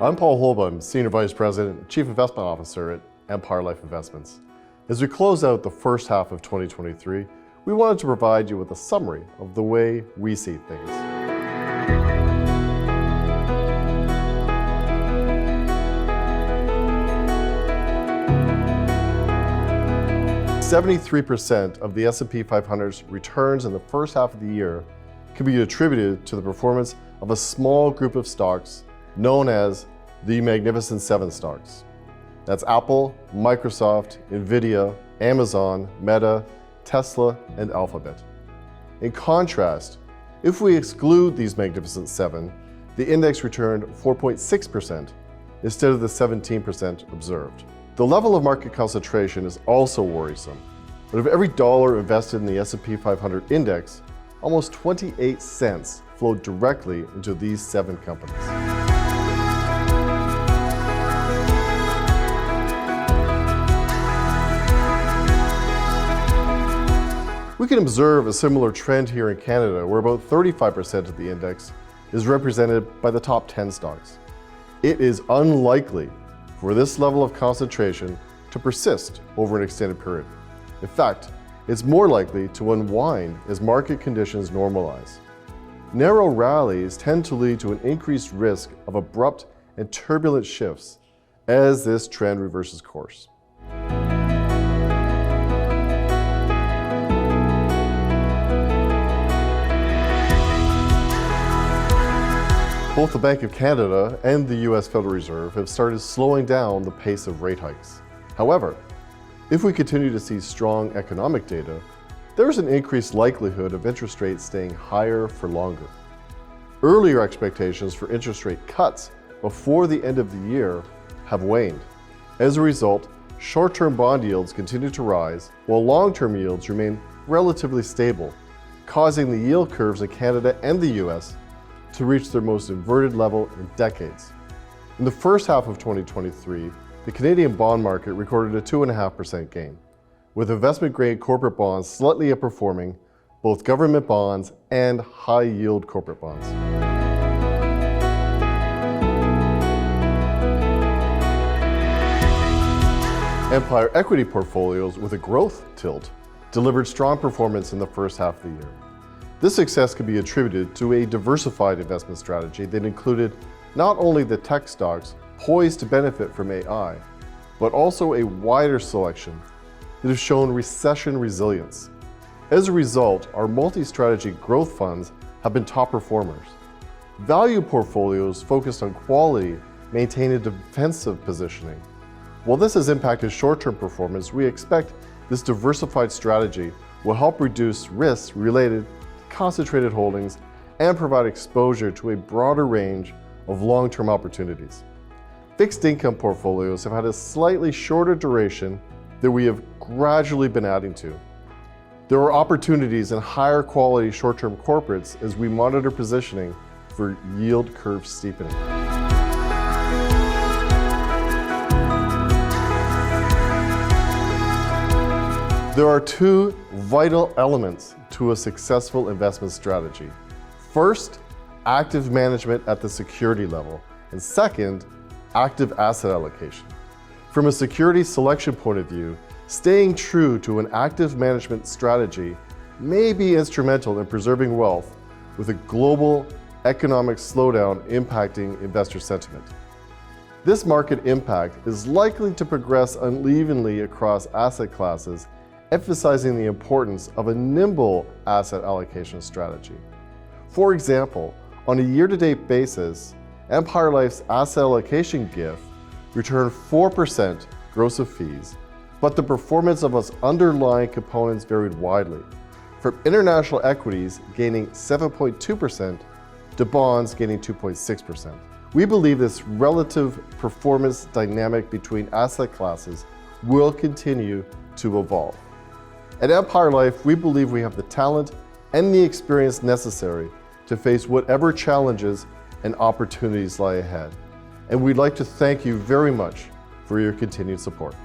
I'm Paul Holba, I'm Senior Vice President and Chief Investment Officer at Empire Life Investments. As we close out the first half of 2023, we wanted to provide you with a summary of the way we see things. 73% of the S&P 500's returns in the first half of the year can be attributed to the performance of a small group of stocks known as the Magnificent Seven stocks. That's Apple, Microsoft, Nvidia, Amazon, Meta, Tesla, and Alphabet. In contrast, if we exclude these Magnificent Seven, the index returned 4.6% instead of the 17% observed. The level of market concentration is also worrisome, but of every dollar invested in the S&P 500 index, almost 28 cents flowed directly into these 7 companies. We can observe a similar trend here in Canada, where about 35% of the index is represented by the top 10 stocks. It is unlikely for this level of concentration to persist over an extended period. In fact, it's more likely to unwind as market conditions normalize. Narrow rallies tend to lead to an increased risk of abrupt and turbulent shifts as this trend reverses course. Both the Bank of Canada and the US Federal Reserve have started slowing down the pace of rate hikes. However, if we continue to see strong economic data, there's an increased likelihood of interest rates staying higher for longer. Earlier expectations for interest rate cuts before the end of the year have waned. As a result, short-term bond yields continue to rise, while long-term yields remain relatively stable, causing the yield curves in Canada and the US to reach their most inverted level in decades. In the first half of 2023, the Canadian bond market recorded a 2.5% gain, with investment-grade corporate bonds slightly outperforming both government bonds and high-yield corporate bonds. Empire equity portfolios with a growth tilt delivered strong performance in the first half of the year. This success can be attributed to a diversified investment strategy that included not only the tech stocks poised to benefit from AI, but also a wider selection that have shown recession resilience. As a result, our multi-strategy growth funds have been top performers. Value portfolios focused on quality maintain a defensive positioning. While this has impacted short-term performance, we expect this diversified strategy will help reduce risks related concentrated holdings and provide exposure to a broader range of long-term opportunities. Fixed income portfolios have had a slightly shorter duration that we have gradually been adding to. There are opportunities in higher quality short-term corporates as we monitor positioning for yield curve steepening. There are 2 vital elements to a successful investment strategy. First, active management at the security level, and second, active asset allocation. From a security selection point of view, staying true to an active management strategy may be instrumental in preserving wealth with a global economic slowdown impacting investor sentiment. This market impact is likely to progress unevenly across asset classes, emphasizing the importance of a nimble asset allocation strategy. For example, on a year-to-date basis, Empire Life's asset allocation gift returned 4% gross of fees, but the performance of its underlying components varied widely, from international equities gaining 7.2% to bonds gaining 2.6%. We believe this relative performance dynamic between asset classes will continue to evolve. At Empire Life, we believe we have the talent and the experience necessary to face whatever challenges and opportunities lie ahead. And we'd like to thank you very much for your continued support.